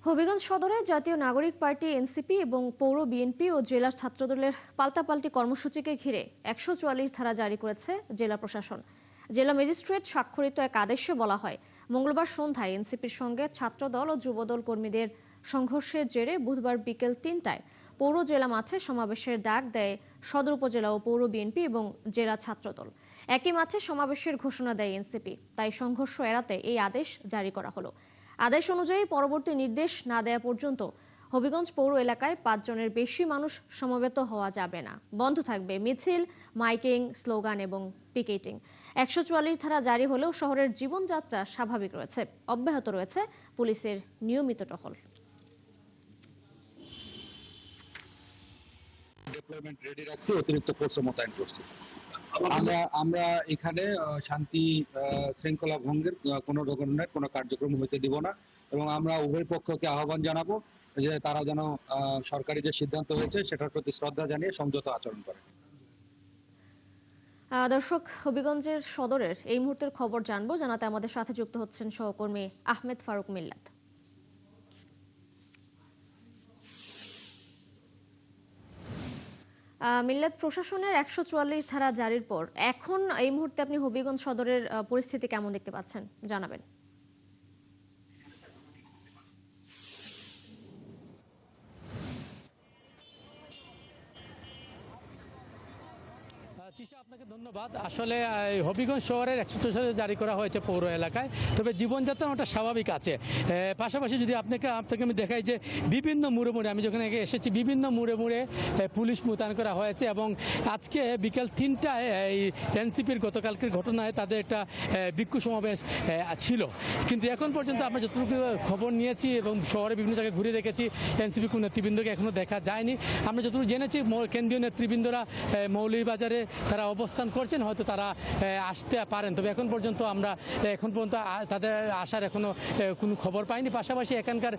হবিগঞ্জ সদরে জাতীয় নাগরিক পার্টি এনসিপি এবং পৌর বিএনপি ও জেলা ছাত্রদলের পাল্টাপাল্টি কর্মসূচিকে ঘিরে ১৪৪ ধারা জারি করেছে জেলা প্রশাসন। জেলা ম্যাজিস্ট্রেট স্বাক্ষরিত এক আদেশে বলা হয়, মঙ্গলবার সন্ধ্যায় এনসিপির সঙ্গে ছাত্রদল ও যুবদল কর্মীদের সংঘর্ষের জেরে বুধবার বিকেল ৩টায় পৌর জেলা মাঠে সমাবেশের ডাক দেয় সদর উপজেলা ও পৌর বিএনপি এবং জেলা ছাত্রদল। একই মাঠে সমাবেশের ঘোষণা দেয় এনসিপি। তাই সংঘর্ষ এড়াতে এই আদেশ জারি করা হলো। আদেশ অনুযায়ী পরবর্তী নির্দেশ না দেয়া পর্যন্ত হবিগঞ্জ পৌর এলাকায় ৫ জনের বেশি মানুষ সমবেত হওয়া যাবে না। বন্ধ থাকবে মিছিল, মাইকিং, স্লোগান এবং পিকেটিং। ১৪৪ ধারা জারি হলেও শহরের জীবনযাত্রা স্বাভাবিক রয়েছে। অব্যাহত রয়েছে পুলিশের নিয়মিত টহল। ডিপ্লয়মেন্ট রেডি রাখছি, অতিরিক্ত ফোর্স মোতায়েন করছি। আমরা এখানে শান্তি শৃঙ্খলা ভঙ্গের কোনো ধরনের কোনো কার্যক্রম হইতে দিব না এবং আমরা উভয় পক্ষকে আহ্বান জানাবো যে তারা যেন সরকারি যে সিদ্ধান্ত হয়েছে সেটার প্রতি শ্রদ্ধা জানিয়ে সংযত আচরণ করে। দর্শক, হবিগঞ্জের সদরের এই মুহূর্তের খবর জানাতে আমাদের সাথে যুক্ত হচ্ছেন সহকর্মী আহমেদ ফারুক মিল্লাত। মিল্লাত, প্রশাসনের ১৪৪ ধারা জারির পর এখন এই মুহূর্তে আপনি হবিগঞ্জ সদরের পরিস্থিতি কেমন দেখতে পাচ্ছেন, জানাবেন। আপনাকে ধন্যবাদ। আসলে হবিগঞ্জ শহরের ১৪৪ জারি করা হয়েছে পৌর এলাকায়, তবে জীবনযাত্রা ওটা স্বাভাবিক আছে। পাশাপাশি যদি আপনাকে আমি দেখাই যে বিভিন্ন মোড়ে মোড়ে, আমি যখন এসেছি বিভিন্ন মোড়ে মোড়ে পুলিশ মোতায়েন করা হয়েছে এবং আজকে বিকেল ৩টায় এই এনসিপির গতকালকের ঘটনায় তাদের একটা বিক্ষোভ সমাবেশ ছিল, কিন্তু এখন পর্যন্ত আমরা যতটুকু খবর নিয়েছি এবং শহরে বিভিন্ন জায়গায় ঘুরে রেখেছি, এনসিপি কোনো নেতৃবৃন্দকে এখনও দেখা যায়নি। আমরা যতটুকু জেনেছি কেন্দ্রীয় নেতৃবৃন্দরা মৌলভীবাজারে তারা অবস্থান করছেন, হয়তো তারা আসতে পারেন, তবে এখন পর্যন্ত তাদের আসার এখনো কোনো খবর পাইনি। পাশাপাশি এখানকার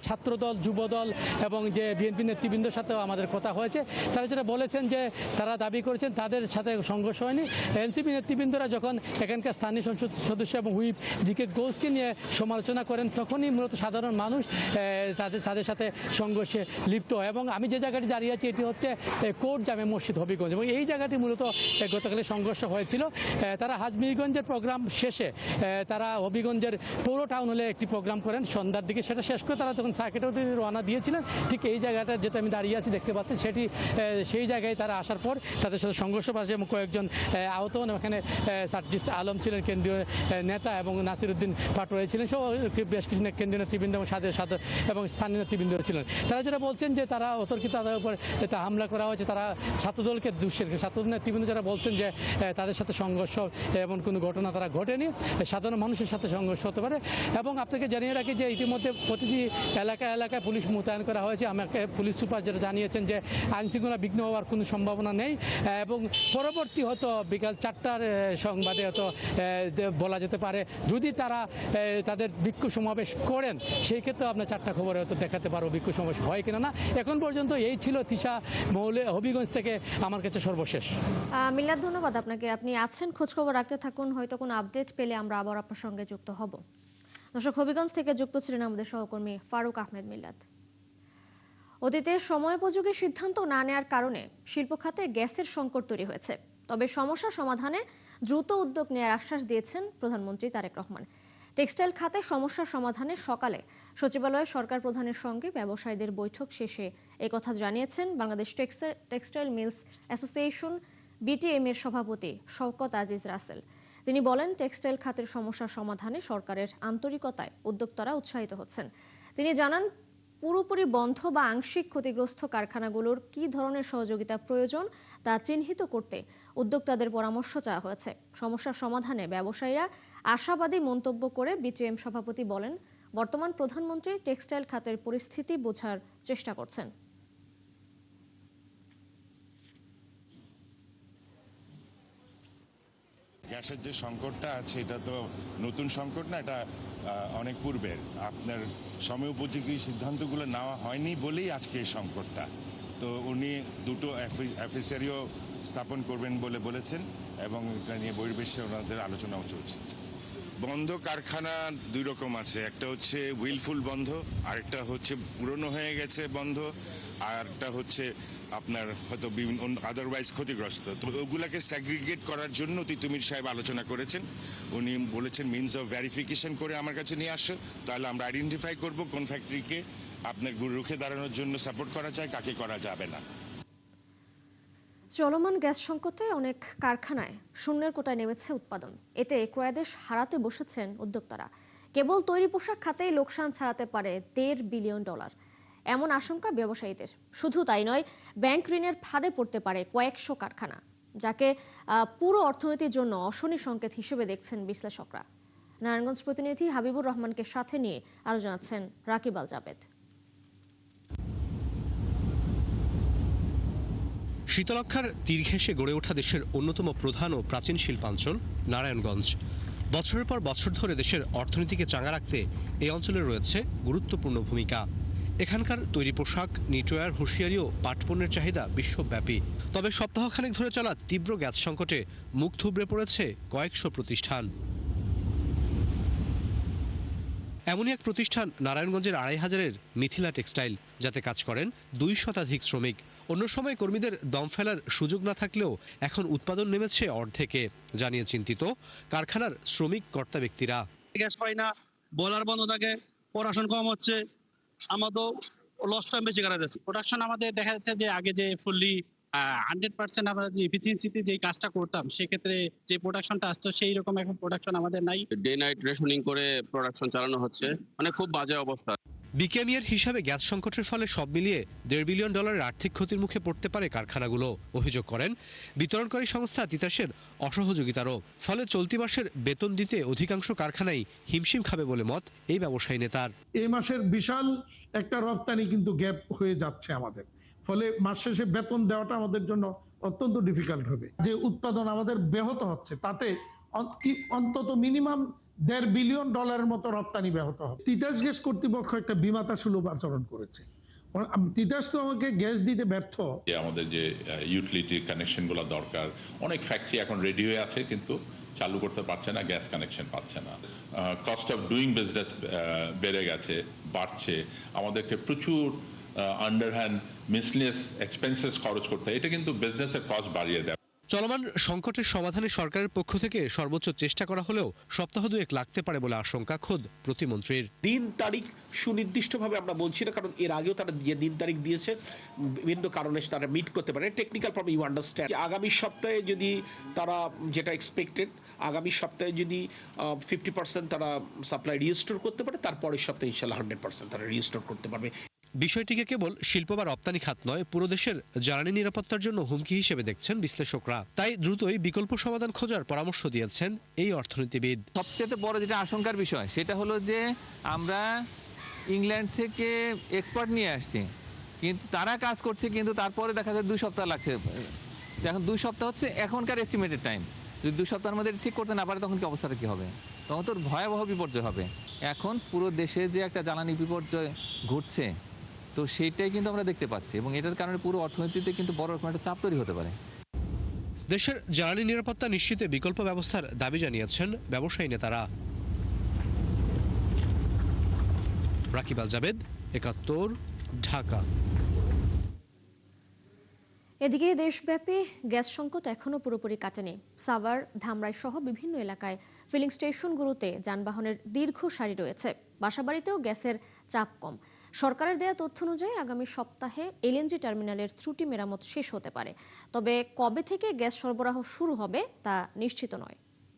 ছাত্রদল, যুবদল এবং যে বিএনপি নেতৃবৃন্দের সাথেও আমাদের কথা হয়েছে। তারা যেটা বলেছেন যে তারা দাবি করেছেন তাদের সাথে সংঘর্ষ হয়নি। এনসিপি নেতৃবৃন্দরা যখন এখানকার স্থানীয় সংসদ সদস্য এবং হুইপ জিকে ঘোষকে নিয়ে সমালোচনা করেন, তখনই মূলত সাধারণ মানুষ তাদের সাথে সংঘর্ষে লিপ্ত হয়। এবং আমি যে জায়গাটি দাঁড়িয়ে আছি এটি হচ্ছে কোর্ট জামে মসজিদ হবিগঞ্জ, এবং এই জায়গাটি মূলত গতকালে সংঘর্ষ হয়েছিল। তারা হাজমিরগঞ্জের প্রোগ্রাম শেষে তারা হবিগঞ্জের পৌর টাউন হলে একটি প্রোগ্রাম করেন সন্ধ্যার দিকে, সেটা শেষ করে তারা তখন সার্কিটের দিকে রওনা দিয়েছিলেন। ঠিক এই জায়গাটা যেটা আমি দাঁড়িয়ে আছি দেখতে পাচ্ছি, সেই জায়গায় তারা আসার পর তাদের সাথে সংঘর্ষ বাজে এবং কয়েকজন আহত হন। এখানে সার্জিস আলম ছিলেন কেন্দ্রীয় নেতা এবং নাসিরউদ্দিন পাটোয়ারি ছিলেন সহ বেশ কিছু কেন্দ্রীয় নেতৃবৃন্দ এবং স্থানীয় নেতৃবৃন্দ ছিলেন। তারা যেটা বলছেন যে তারা অতর্কিত তাদের উপর হামলা করা হয়েছে, তারা ছাত্রদলকে ছাত্রদল নেতৃবৃন্দ যারা বলছেন যে তাদের সাথে সংঘর্ষ এমন কোনো ঘটনা তারা ঘটেনি, সাধারণ মানুষের সাথে সংঘর্ষ হতে পারে। এবং আপনাকে জানিয়ে রাখি যে ইতিমধ্যে প্রতিটি এলাকায় পুলিশ মোতায়েন করা হয়েছে। আমাকে পুলিশ সুপার যেটা জানিয়েছেন যে আইনশৃঙ্খলা বিঘ্ন হওয়ার কোনো সম্ভাবনা নেই এবং পরবর্তী হয়তো বিকাল ৪টার সংবাদে হয়তো বলা যেতে পারে যদি তারা তাদের বিক্ষোভ সমাবেশ করেন, সেই ক্ষেত্রে আপনার ৪টা খবরে হয়তো দেখাতে পারবো বিক্ষোভ সমাবেশ হয় কিনা না। এখন পর্যন্ত এই ছিল তিশা হবিগঞ্জ থেকে আমার কাছে সর্বশেষ। মিল্লাত, ধন্যবাদ আপনাকে। আপনি আছেন, খোঁজখবর রাখতে থাকুন, হয়তো কোনো আপডেট পেলে আমরা আবার আপনার সঙ্গে যুক্ত হব। দর্শক, হবিগঞ্জ থেকে যুক্ত ছিলেন আমাদের সহকর্মী ফারুক আহমেদ মিল্লাত। অতীতে সময়োপযোগী সিদ্ধান্ত না নেওয়ার কারণে শিল্প খাতে গ্যাসের সংকট তৈরি হয়েছে, তবে সমস্যা সমাধানে দ্রুত উদ্যোগ নেওয়ার আশ্বাস দিয়েছেন প্রধানমন্ত্রী তারেক রহমান। টেক্সটাইল খাতে সমস্যা সমাধানে সকালে সচিবালয়ে সরকার প্রধানের সঙ্গে ব্যবসায়ীদের বৈঠক শেষে একথা জানিয়েছেন Bangladesh textile mills association BTM এর সভাপতি শওকত আজিজ রাসেল। তিনি বলেন, টেক্সটাইল খাতের সমস্যা সমাধানে সরকারের আন্তরিকতায় উদ্যোক্তারা উৎসাহিত হচ্ছেন। তিনি জানান, পুরোপুরি বন্ধ বা আংশিক ক্ষতিগ্রস্ত কারখানাগুলোর কী ধরনের সহযোগিতা প্রয়োজন তা চিহ্নিত করতে উদ্যোক্তাদের পরামর্শ চাওয়া হয়েছে। সমস্যার সমাধানে ব্যবসায়ীরা আশাবাদী মন্তব্য করে বিটিএম সভাপতি বলেন, বর্তমান প্রধানমন্ত্রী টেক্সটাইল খাতের পরিস্থিতি বোঝার চেষ্টা করছেন। গ্যাসের যে সংকটটা আছে এটা তো নতুন সংকট না, এটা অনেক পূর্বের। আপনার সময়োপযোগী সিদ্ধান্তগুলো নেওয়া হয়নি বলেই আজকে এই সংকটটা। তো উনি দুটো অফিসারিও স্থাপন করবেন বলে বলেছেন এবং এটা নিয়ে বহির্বিশ্বে ওনাদের আলোচনাও চলছে। বন্ধ কারখানা দুই রকম আছে, একটা হচ্ছে উইলফুল বন্ধ, আরেকটা হচ্ছে পুরনো হয়ে গেছে বন্ধ, আর একটা হচ্ছে আপনার হয়তো বিভিন্ন আদারওয়াইজ ক্ষতিগ্রস্ত। তো ওগুলাকে স্যাগ্রিগেট করার জন্য তিতুমির সাহেব আলোচনা করেছেন। উনি বলেছেন মিনস অফ ভেরিফিকেশন করে আমার কাছে নিয়ে আসো, তাহলে আমরা আইডেন্টিফাই করব কোন ফ্যাক্টরিকে আপনার রুখে দাঁড়ানোর জন্য সাপোর্ট করা যায়, কাকে করা যাবে না। চলমান গ্যাস সংকটে অনেক কারখানায় শূন্যের কোটায় নেমেছে উৎপাদন। এতে ক্রয়াদেশ হারাতে বসেছেন উদ্যোক্তারা। কেবল তৈরি পোশাক খাতেই লোকসান ছাড়াতে পারে $1.5 বিলিয়ন। এমন আশঙ্কা ব্যবসায়ীদের। শুধু তাই নয়, ব্যাংক ঋণের ফাঁদে পড়তে পারে কয়েকশো কারখানা, যাকে পুরো অর্থনীতির জন্য অশনি সংকেত হিসেবে দেখছেন বিশ্লেষকরা। নারায়ণগঞ্জ প্রতিনিধি হাবিবুর রহমানকে সাথে নিয়ে আরো জানাচ্ছেন রাকিব আল জাবেদ। শীতলক্ষার তীর ঘেঁষে গড়ে ওঠা দেশের অন্যতম প্রধান ও প্রাচীন শিল্পাঞ্চল নারায়ণগঞ্জ। বছরের পর বছর ধরে দেশের অর্থনীতিকে চাঙা রাখতে এই অঞ্চলে রয়েছে গুরুত্বপূর্ণ ভূমিকা। এখানকার তৈরি পোশাক, নিটওয়্যার, হুঁশিয়ারি ও পাটপণ্যের চাহিদা বিশ্বব্যাপী। তবে সপ্তাহখানেক ধরে চলা তীব্র গ্যাস সংকটে মুখ থুবড়ে পড়েছে কয়েকশো প্রতিষ্ঠান। এমনই এক প্রতিষ্ঠান নারায়ণগঞ্জের ২৫০০-এর মিথিলা টেক্সটাইল, যাতে কাজ করেন ২০০ শতাধিক শ্রমিক। অন্য সময় কর্মীদের দম ফেলার সুযোগ না থাকলেও এখন উৎপাদন নেমেছে অর্ধেকে, জানিয়ে চিন্তিত কারখানার শ্রমিক কর্তা ব্যক্তিরা। গ্যাস পাই না, বয়লার বন্ধ থাকে, প্রোডাকশন কম হচ্ছে, আমাদের লস টাইম বেশি করা যাচ্ছে। প্রোডাকশন আমাদের দেখা যাচ্ছে যে আগে যে ফুললি 100% আমরা যে এফিসিয়েন্সিতে যে কাজটা করতাম, সেক্ষেত্রে যে প্রোডাকশনটা আসতো সেই রকম এখন প্রোডাকশন আমাদের নাই। ডে নাইট রেশনিং করে প্রোডাকশন চালানো হচ্ছে, মানে খুব বাজে অবস্থা। বিকেএমইএর হিসাবে গ্যাস সংকটের ফলে সব মিলিয়ে $1.5 বিলিয়ন আর্থিক ক্ষতির মুখে পড়তে পারে কারখানাগুলো। অভিযোগ করেন বিতরণকারী সংস্থা তিতাসের অসহযোগিতারও। ফলে চলতি মাসের বেতন দিতে অধিকাংশ কারখানাই হিমশিম খাবে বলে মত এই ব্যবসায়ী নেতার। এই মাসের বিশাল একটা রপ্তানি কিন্তু গ্যাপ হয়ে যাচ্ছে আমাদের, ফলে মাস শেষে বেতন দেওয়াটা আমাদের জন্য অত্যন্ত ডিফিকাল্ট হবে। যে উৎপাদন আমাদের ব্যাহত হচ্ছে, তাতে অন্তত মিনিমাম $1.5 বিলিয়ন মতো রপ্তানি ব্যাহত হবে। তিতাস গ্যাস কর্তৃপক্ষ একটা বিমাতা সুলভ আচরণ করেছে। তিতাস তো আমাকে গ্যাস দিতে ব্যর্থ। আমাদের যে ইউটিলিটি কানেকশনগুলো দরকার, অনেক ফ্যাক্টরি এখন রেডি হয়ে আছে কিন্তু চালু করতে পারছে না, গ্যাস কানেকশন পাচ্ছে না। কস্ট অফ ডুইং বিজনেস বেড়ে গেছে, বাড়ছে। আমাদেরকে প্রচুর আন্ডারহ্যান্ড মিসলেনিয়াস এক্সপেন্সেস খরচ করতে হয়, এটা কিন্তু বিজনেসের কস্ট বাড়িয়ে দেয়। চলমান সংকটের সমাধানে সরকারের পক্ষ থেকে সর্বোচ্চ চেষ্টা করা হলেও সপ্তাহ দুয়েক লাগতে পারে বলে আশঙ্কা খোদ প্রতিমন্ত্রীর। দিন তারিখ সুনির্দিষ্টভাবে আমরা বলছি না, কারণ এর আগেও তারা যে দিন তারিখ দিয়েছে বিভিন্ন কারণে তারা মিট করতে পারে। Technical problem, you understand. আগামী সপ্তাহে যদি তারা যেটা এক্সপেক্টেড, আগামী সপ্তাহে যদি 50% তারা সাপ্লাই রিস্টোর করতে পারে, তারপরের সপ্তাহে ইনশাল্লাহ 100% তারা রিস্টোর করতে পারবে। বিষয়টিকে কেবল শিল্প বা রপ্তানি খাত নয়, পুরো দেশের জ্বালানি নিরাপত্তার জন্য হুমকি হিসেবে দেখছেন বিশ্লেষকরা। তাই দ্রুতই বিকল্প সমাধান খোঁজার পরামর্শ দিয়েছেন এই অর্থনীতিবিদ। সবচেয়ে বড় যেটা আশঙ্কার বিষয় সেটা হলো যে আমরা ইংল্যান্ড থেকে এক্সপার্ট নিয়ে আসছি, কিন্তু তারা কাজ করছে, কিন্তু তারপরে দেখা যায় 2 সপ্তাহ লাগছে। এখন 2 সপ্তাহ হচ্ছে এখনকার এস্টিমেটেড টাইম। যদি 2 সপ্তাহের মধ্যে ঠিক করতে না পারে তখন কি অবস্থাটা কি হবে? তখন তো ভয়াবহ বিপর্যয় হবে। এখন পুরো দেশে যে একটা জ্বালানি বিপর্যয় ঘটছে, তো সেইটাই কিন্তু আমরা দেখতে পাচ্ছি, এবং এটার কারণে পুরো অর্থনীতিতে কিন্তু বড় রকম একটা চাপ তৈরি হতে পারে। দেশের জ্বালানি নিরাপত্তা নিশ্চিতে বিকল্প ব্যবস্থার দাবি জানিয়েছেন ব্যবসায়ী নেতারা। রাকিব আল জাবেদ, ৭১, ঢাকা। এদিকে দেশব্যাপী গ্যাস সংকট এখনো পুরোপুরি কাটেনি। সাভার, ধামরাই সহ বিভিন্ন এলাকায় ফিলিং স্টেশনগুলোতে যানবাহনের দীর্ঘ সারি রয়েছে। বাসাবাড়িতেও গ্যাসের চাপ কম। সরকারের দেয়া তথ্য অনুযায়ী আগামী সপ্তাহে এলএনজি টার্মিনালের ত্রুটি মেরামত শেষ হতে পারে। তবে কবে থেকে গ্যাস সরবরাহ শুরু হবে তা নিশ্চিত নয়।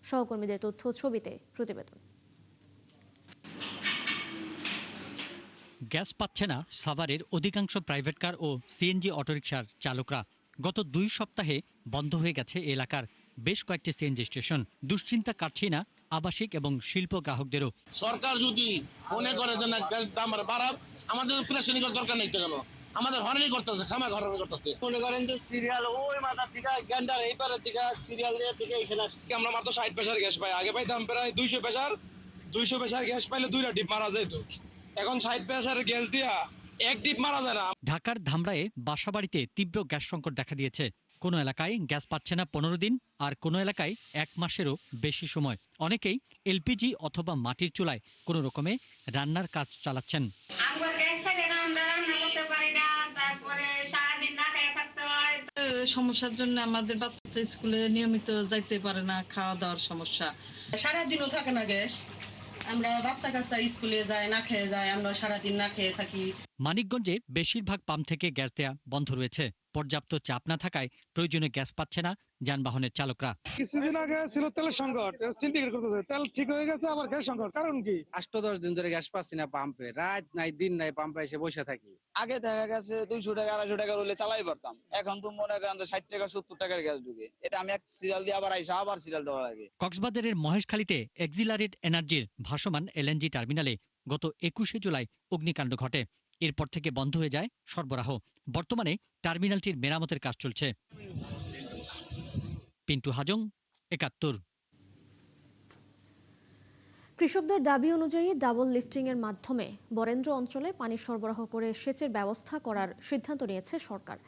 সহকর্মীদের তথ্য ছবিতে প্রতিবেদন। গ্যাস পাচ্ছে না সাভারের অধিকাংশ প্রাইভেট কার ও সিএনজি অটোরিকশার চালকরা। গত 2 সপ্তাহে বন্ধ হয়ে গেছে এলাকার বেশ কয়েকটি সিএনজি স্টেশন। দুশ্চিন্তা কাটছে না আবাসিক এবং শিল্প গ্রাহকদেরও। সরকার যদি মনে করে যে না গ্যাস দাম বাড়াক, আমাদের প্রেশারিং দরকার নেই, তো কেন আমাদের হরেনি করতেছে, খামা হরেনি করতেছে। মনে করেন যে সিরিয়াল ওই মাথার দিকে গ্যান্ডার এই পারের দিকে সিরিয়াল এর দিকে এখানে আমরা মাত্র 60 প্রেসার গ্যাস পাই। আগে পাইতাম প্রায় 200 প্রেসার গ্যাস পাইলে 2টা ডিপ মারা যেত। এখন 60 প্রেসারের গ্যাস দিয়া 1 ডিপ মারা যায় না। ঢাকার ধামরায়ে বাসাবাড়িতে তীব্র গ্যাস সংকট দেখা দিয়েছে। কোনো এলাকায় গ্যাস পাচ্ছে না 15 দিন, আর কোনো এলাকায় 1 মাসেরও বেশি সময়। অনেকেই এলপিজি অথবা মাটির চুলায় কোনো রকমে রান্নার কাজ চালাচ্ছেন। সমস্যার জন্য আমাদের বাচ্চা স্কুলে নিয়মিত যাইতে পারে না, খাওয়া দাওয়ার সমস্যা। সারাদিনও থাকে না গ্যাস, আমরা বাচ্চা কাচ্চা স্কুলে যায় না খেয়ে যায়, আমরা সারাদিন না খেয়ে থাকি। মানিকগঞ্জে বেশিরভাগ পাম্প থেকে গ্যাস দেয়া বন্ধ রয়েছে। পর্যাপ্ত চাপ না থাকায় প্রয়োজনে গ্যাস পাচ্ছে না যানবাহনের চালকরা। কিছুদিন আগে ছিল তেলের সংকট, সিন্ডিকেট করতেছে, তেল ঠিক হয়ে গেছে, আবার গ্যাস সংকট। কারণ কি? 8-10 দিন ধরে গ্যাস পাচ্ছি না পাম্পে, রাত নাই দিন নাই পাম্পে এসে বসে থাকি। আগে দেখা গেছে 200 টাকা 250 টাকা হলে চালাই পারতাম, এখন তো মনে করেন 60 টাকা 70 টাকার গ্যাস ঢুকে। এটা আমি এক সিরিয়াল দিয়ে আবার আইসা আবার সিরিয়াল দেওয়া লাগে। কক্সবাজারের মহেশখালীতে এক্সিলারেট এনার্জির ভাসমান এলএনজি টার্মিনালে গত 21শে জুলাই অগ্নিকাণ্ড ঘটে। এরপর থেকে বন্ধ হয়ে যায় সরবরাহ। বর্তমানে টার্মিনালটির মেরামতের কাজ চলছে। পিন্টু হাজং, 71। কৃষকদের দাবি অনুযায়ী ডাবল লিফটিং এর মাধ্যমে বরেন্দ্র অঞ্চলে পানি সরবরাহ করে সেচের ব্যবস্থা করার সিদ্ধান্ত নিয়েছে সরকার।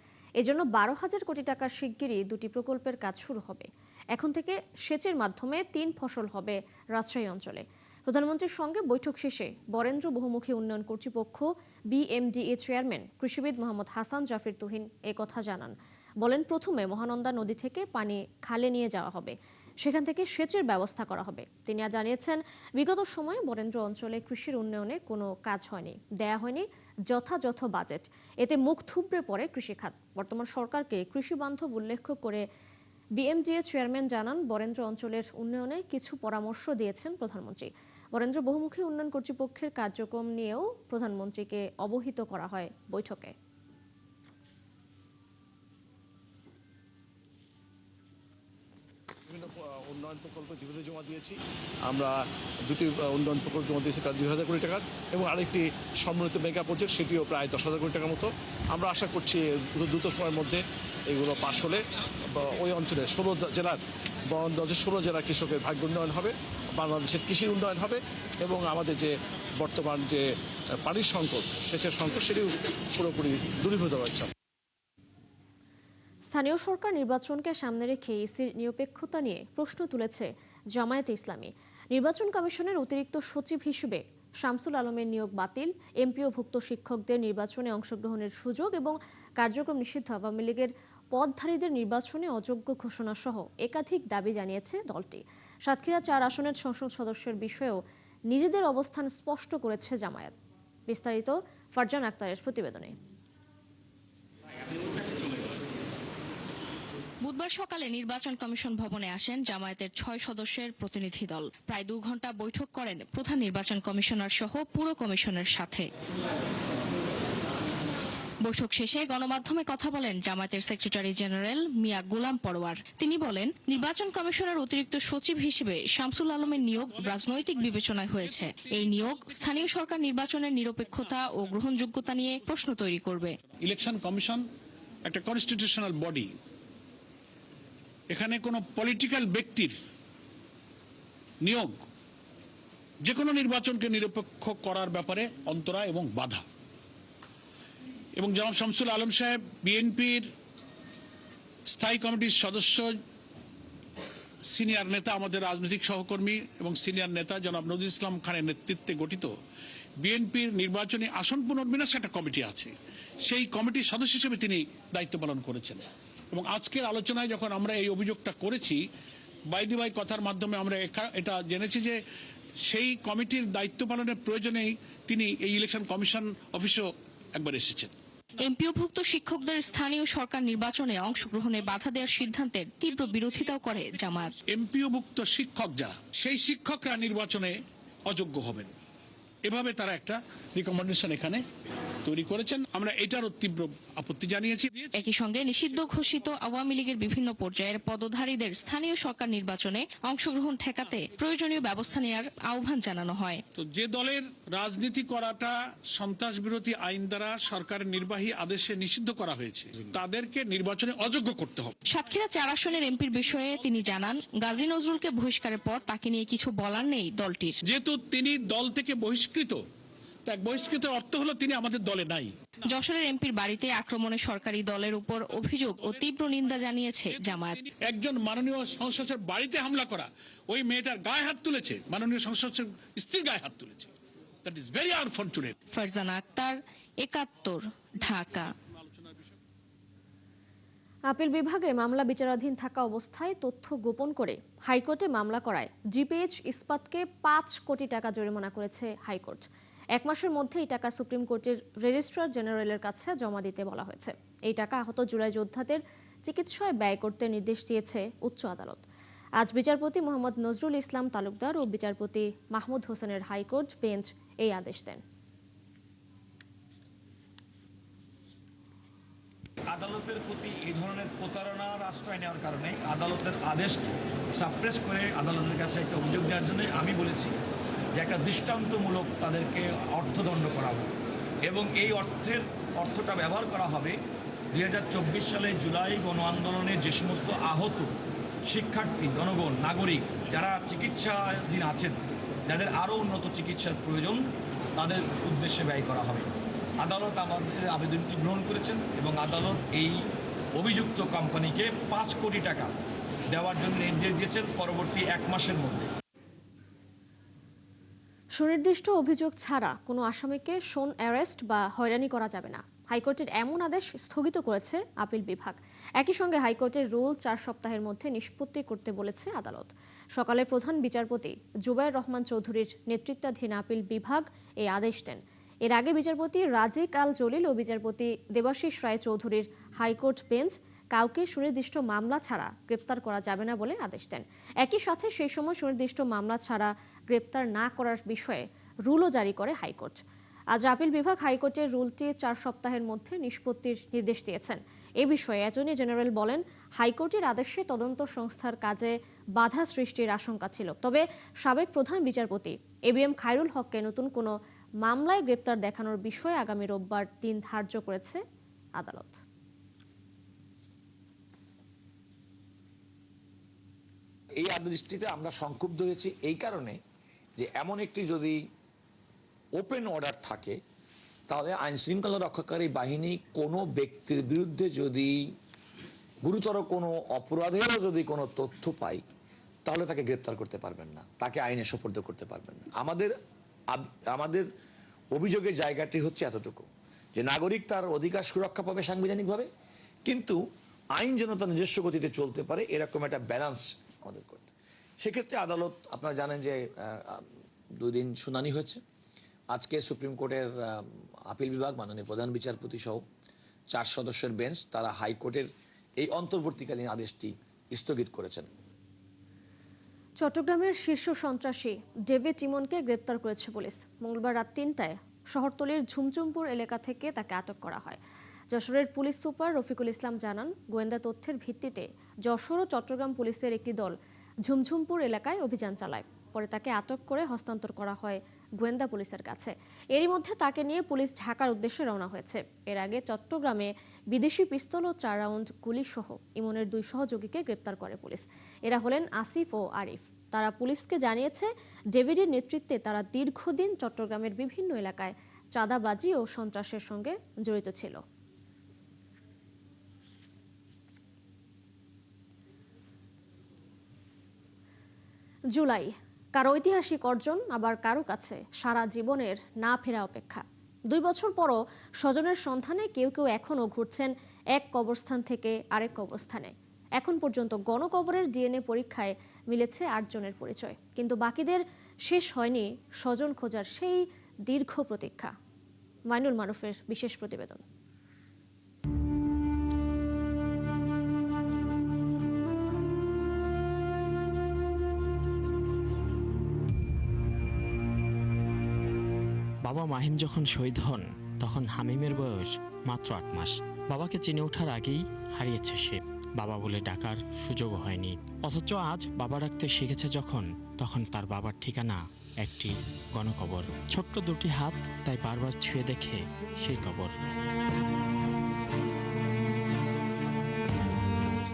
এজন্য 12,000 কোটি টাকার শিগগিরই 2টি প্রকল্পের কাজ শুরু হবে। এখন থেকে সেচের মাধ্যমে 3 ফসল হবে রাজশাহী অঞ্চলে। প্রধানমন্ত্রীর সঙ্গে বৈঠক শেষে বরেন্দ্র বহুমুখী উন্নয়ন কর্তৃপক্ষ বিএমডিএ চেয়ারম্যান কৃষিবিদ মোহাম্মদ হাসান জাফির তুহিন কথা জানান। বলেন, প্রথমে মহানন্দা নদী থেকে পানি খালে নিয়ে যাওয়া হবে, সেখান থেকে সেচের ব্যবস্থা করা হবে। তিনি জানিয়েছেন, বিগত সময়ে বরেন্দ্র অঞ্চলে কৃষির উন্নয়নে কোনো কাজ হয়নি, দেয়া হয়নি যথাযথ বাজেট। এতে মুখ থুবড়ে পড়ে কৃষিখাত। বর্তমান সরকারকে কৃষি বান্ধব উল্লেখ করে বিএমডিএ চেয়ারম্যান জানান, বরেন্দ্র অঞ্চলের উন্নয়নে কিছু পরামর্শ দিয়েছেন প্রধানমন্ত্রী। বরেন্দ্র বহুমুখী উন্নয়ন কর্তৃপক্ষের কার্যক্রম নিয়েও প্রধানমন্ত্রীকে অবহিত করা হয় বৈঠকে। উন্নয়ন প্রকল্প জীবিত জমা দিয়েছি আমরা, 2টি উন্নয়ন প্রকল্প জমা দিয়েছি প্রায় 2,000 কোটি টাকা, এবং আরেকটি সম্মিলিত মেগা প্রজেক্ট, সেটিও প্রায় 10,000 কোটি টাকার মতো। আমরা আশা করছি দ্রুত সময়ের মধ্যে এগুলো পাশ হলে ওই অঞ্চলে 16 জেলার 16 জেলার কৃষকের ভাগ্য উন্নয়ন হবে, বাংলাদেশের কৃষির উন্নয়ন হবে, এবং আমাদের যে বর্তমান যে পানির সংকট, সেচের সংকট, সেটিও পুরোপুরি দূরীভূত হচ্ছে। স্থানীয় সরকার নির্বাচনকে সামনে রেখে ইসির নিরপেক্ষতা নিয়ে প্রশ্ন তুলেছে জামায়াতে ইসলামী। নির্বাচন কমিশনের অতিরিক্ত সচিব হিসেবে শামসুল আলমের নিয়োগ বাতিল, এমপিওভুক্ত শিক্ষকদের নির্বাচনে অংশগ্রহণের সুযোগ এবং কার্যক্রম নিষিদ্ধ আওয়ামী লীগের পদধারীদের নির্বাচনে অযোগ্য ঘোষণা সহ একাধিক দাবি জানিয়েছে দলটি। সাতক্ষীরা 4 আসনের সংসদ সদস্যের বিষয়েও নিজেদের অবস্থান স্পষ্ট করেছে জামায়াত। বিস্তারিত ফারজান আক্তারের প্রতিবেদনে। বুধবার সকালে নির্বাচন কমিশন ভবনে আসেন জামায়াতের 6 সদস্যের প্রতিনিধি দল। প্রায় 2 ঘন্টা বৈঠক করেন প্রধান নির্বাচন কমিশনার সহ পুরো কমিশনের সাথে। বৈঠক শেষে গণমাধ্যমে কথা বলেন জামায়াতের সেক্রেটারি জেনারেল মিয়া গোলাম পরোয়ার। তিনি বলেন, নির্বাচন কমিশনের অতিরিক্ত সচিব হিসেবে শামসুল আলমের নিয়োগ রাজনৈতিক বিবেচনায় হয়েছে। এই নিয়োগ স্থানীয় সরকার নির্বাচনের নিরপেক্ষতা ও গ্রহণযোগ্যতা নিয়ে প্রশ্ন তৈরি করবে। ইলেকশন কমিশন একটা কনস্টিটিউশনাল বডি, এখানে কোনো পলিটিক্যাল ব্যক্তির নিয়োগ যে কোনো নির্বাচনকে নিরপেক্ষ করার ব্যাপারে অন্তরা এবং বাধা। এবং জনাব শামসুল আলম সাহেব বিএনপির স্থায়ী কমিটির সদস্য, সিনিয়র নেতা, আমাদের রাজনৈতিক সহকর্মী এবং সিনিয়র নেতা জনাব নজরুল ইসলাম খানের নেতৃত্বে গঠিত বিএনপির নির্বাচনী আসন পুনর্বিন্যাস একটা কমিটি আছে, সেই কমিটির সদস্য হিসেবে তিনি দায়িত্ব পালন করেছেন। এবং আজকের আলোচনায় যখন আমরা এই অভিযোগটা করেছি, বাইদি ভাই কথার মাধ্যমে আমরা এটা জেনেছি যে সেই কমিটির দায়িত্ব পালনের প্রয়োজনেই তিনি এই ইলেকশন কমিশন অফিসেও একবার এসেছেন। এমপিওভুক্ত শিক্ষকদের স্থানীয় সরকার নির্বাচনে অংশগ্রহণে বাধা দেওয়ার সিদ্ধান্তের তীব্র বিরোধিতাও করে জামায়াত। এমপিওভুক্ত শিক্ষক যারা, সেই শিক্ষকরা নির্বাচনে অযোগ্য হবেন, এভাবে তারা একটা রিকমেন্ডেশন এখানে তৈরি করেছেন। আমরা এটারও তীব্র আপত্তি জানিয়েছি। একই সঙ্গে নিষিদ্ধ ঘোষিত আওয়ামী লীগের বিভিন্ন পর্যায়ের পদধারীদের স্থানীয় সরকার নির্বাচনে অংশগ্রহণ ঠেকাতে প্রয়োজনীয় ব্যবস্থা নেওয়ার আহ্বান জানানো হয়। তো যে দলের রাজনীতি করাটা সন্ত্রাস বিরোধী আইন দ্বারা সরকারের নির্বাহী আদেশে নিষিদ্ধ করা হয়েছে, তাদেরকে নির্বাচনে অযোগ্য করতে হবে। সাতক্ষীরা 4 আসনের এমপির বিষয়ে তিনি জানান, গাজী নজরুলকে বহিষ্কারের পর তাকে নিয়ে কিছু বলার নেই দলটির। যেহেতু তিনি দল থেকে বহিষ্কৃত, তা বহিষ্কৃত অর্থ হলো তিনি আমাদের দলে নাই। যশোরের এমপির বাড়িতে আক্রমণে সরকারি দলের উপর অভিযোগ ও তীব্র নিন্দা জানিয়েছে জামায়াত। একজন মাননীয় সংসদ সদস্যের বাড়িতে হামলা করা, ওই মেয়েটার গায়ে হাত তুলেছে, মাননীয় সংসদ সদস্যের স্ত্রীর গায়ে হাত তুলেছে। That is very unfortunate. Farzana Akhtar, ৭১, Dhaka. Appeal বিভাগে মামলা বিচারাধীন থাকা অবস্থায় তথ্য গোপন করে হাইকোর্টে মামলা করায় জিপিএইচ ইস্পাতকে ৫ কোটি টাকা জরিমানা করেছে হাইকোর্ট। ১ মাসের মধ্যে এই টাকা সুপ্রিম কোর্টের রেজিস্ট্রার জেনারেলের কাছে জমা দিতে বলা হয়েছে। এই টাকা আহত জুলাই যোদ্ধাদের চিকিৎসায় ব্যয় করতে নির্দেশ দিয়েছে উচ্চ আদালত। আজ বিচারপতি মোহাম্মদ নজরুল ইসলাম তালুকদার ও বিচারপতি মাহমুদ হোসেনের হাইকোর্ট বেঞ্চ এই আদেশ দেন। আদালতের প্রতি এই ধরনের প্রতারণার আশ্রয় নেওয়ার কারণে আদালতের আদেশ সাপ্রেস করে আদালতের কাছে একটা অভিযোগ দেওয়ার জন্য আমি বলেছি যে একটা দৃষ্টান্তমূলক তাদেরকে অর্থদণ্ড করা হবে এবং এই অর্থটা ব্যবহার করা হবে ২০২৪ সালে জুলাই গণ আন্দোলনে যে সমস্ত আহত শিক্ষার্থী, জনগণ, নাগরিক যারা চিকিৎসাধীন আছেন, যাদের আরও উন্নত চিকিৎসার প্রয়োজন, তাদের উদ্দেশ্যে ব্যয় করা হবে। আদালত আমাদের আবেদনটি গ্রহণ করেছেন এবং আদালত এই অভিযুক্ত কোম্পানিকে ৫ কোটি টাকা দেওয়ার জন্য নির্দেশ দিয়েছেন পরবর্তী ১ মাসের মধ্যে। সুনির্দিষ্ট অভিযোগ ছাড়া কোনো আসামিকে শোন অ্যারেস্ট বা হয়রানি করা যাবে না। হাইকোর্টের এমন আদেশ স্থগিত করেছে আপিল বিভাগ। একই সঙ্গে হাইকোর্টের রুল ৪ সপ্তাহের মধ্যে নিষ্পত্তি করতে বলেছে আদালত। সকালে প্রধান বিচারপতি জুবায়ের রহমান চৌধুরীর নেতৃত্বাধীন আপিল বিভাগ এই আদেশ দেন। এর আগে বিচারপতি রাজিক আল জলিল ও বিচারপতি দেবাশিস রায় চৌধুরীর হাইকোর্ট বেঞ্চ কাউকে সুনির্দিষ্ট মামলা ছাড়া গ্রেপ্তার করা যাবে না বলে আদেশ দেন। একই সাথে সেই সময় সুনির্দিষ্ট মামলা ছাড়া গ্রেপ্তার না করার বিষয়ে রুলও জারি করে হাইকোর্ট। আজ আপিল বিভাগ হাইকোর্টের রুলটি ৪ সপ্তাহের মধ্যে নিষ্পত্তির নির্দেশ দিয়েছেন। এ বিষয়ে অ্যাটর্নি জেনারেল বলেন, হাইকোর্টের আদেশে তদন্ত সংস্থার কাজে বাধা সৃষ্টির আশঙ্কা ছিল। তবে সাবেক প্রধান বিচারপতি এবিএম খায়রুল হককে নতুন কোনো মামলায় গ্রেপ্তার দেখানোর বিষয়ে আগামী রোববার দিন ধার্য করেছে আদালত। এই আদেশটিতে আমরা সংক্ষুব্ধ হয়েছি এই কারণে যে এমন একটি যদি ওপেন অর্ডার থাকে তাহলে আইন শৃঙ্খলা রক্ষাকারী বাহিনী কোনো ব্যক্তির বিরুদ্ধে যদি গুরুতর কোনো অপরাধেরও যদি কোনো তথ্য পায় তাহলে তাকে গ্রেপ্তার করতে পারবেন না, তাকে আইনে সোপর্দ করতে পারবেন না। আমাদের অভিযোগের জায়গাটি হচ্ছে এতটুকু যে নাগরিক তার অধিকার সুরক্ষা পাবে সাংবিধানিকভাবে, কিন্তু আইন যেন তার নিজস্ব গতিতে চলতে পারে, এরকম একটা ব্যালেন্স আমাদের করতে। সেক্ষেত্রে আদালত, আপনারা জানেন যে 2 দিন শুনানি হয়েছে। আজকে সুপ্রিম কোর্টের আপিল বিভাগ মাননীয় প্রধান বিচারপতি সহ 4 সদস্যের বেঞ্চ তারা হাইকোর্টের এই অন্তর্বর্তীকালীন আদেশটি স্থগিত করেছেন। চট্টগ্রামের শীর্ষ সন্ত্রাসী ডেভিড ইমনকে গ্রেপ্তার করেছে পুলিশ। মঙ্গলবার রাত ৩টায় শহরতলির ঝুমঝুমপুর এলাকা থেকে তাকে আটক করা হয়। যশোরের পুলিশ সুপার রফিকুল ইসলাম জানান, গোয়েন্দা তথ্যের ভিত্তিতে যশোর ও চট্টগ্রাম পুলিশের একটি দল ঝুমঝুমপুর এলাকায় অভিযান চালায়। পরে তাকে আটক করে হস্তান্তর করা হয় গোয়েন্দা পুলিশের কাছে। এরই মধ্যে তাকে নিয়ে পুলিশ ঢাকার উদ্দেশ্যে রওনা হয়েছে। এর আগে চট্টগ্রামে বিদেশি পিস্তল ও 4 রাউন্ড গুলি সহ ইমনের 2 সহযোগীকে গ্রেপ্তার করে পুলিশ। এরা হলেন আসিফ ও আরিফ। তারা পুলিশকে জানিয়েছে, ডেভিডের নেতৃত্বে তারা দীর্ঘদিন চট্টগ্রামের বিভিন্ন এলাকায় চাঁদাবাজি ও সন্ত্রাসের সঙ্গে জড়িত ছিল। জুলাই কারো ঐতিহাসিক অর্জন, আবার কারো কাছে সারা জীবনের না ফেরা অপেক্ষা। 2 বছর পরও স্বজনের সন্ধানে কেউ কেউ এখনও ঘুরছেন এক কবরস্থান থেকে আরেক কবরস্থানে। এখন পর্যন্ত গণকবরের ডিএনএ পরীক্ষায় মিলেছে 8 জনের পরিচয়, কিন্তু বাকিদের শেষ হয়নি স্বজন খোঁজার সেই দীর্ঘ প্রতীক্ষা। মাইনুল মারুফের বিশেষ প্রতিবেদন। বাবা মাহিম যখন শহীদ হন তখন হামিমের বয়স মাত্র 8 মাস। বাবাকে চিনে ওঠার আগেই হারিয়েছে সে। বাবা বলে ডাকার সুযোগও হয়নি, অথচ আজ বাবা ডাকতে শিখেছে যখন, তখন তার বাবার ঠিকানা একটি গণকবর। ছোট্ট 2টি হাত তাই বারবার ছুঁয়ে দেখে সেই কবর।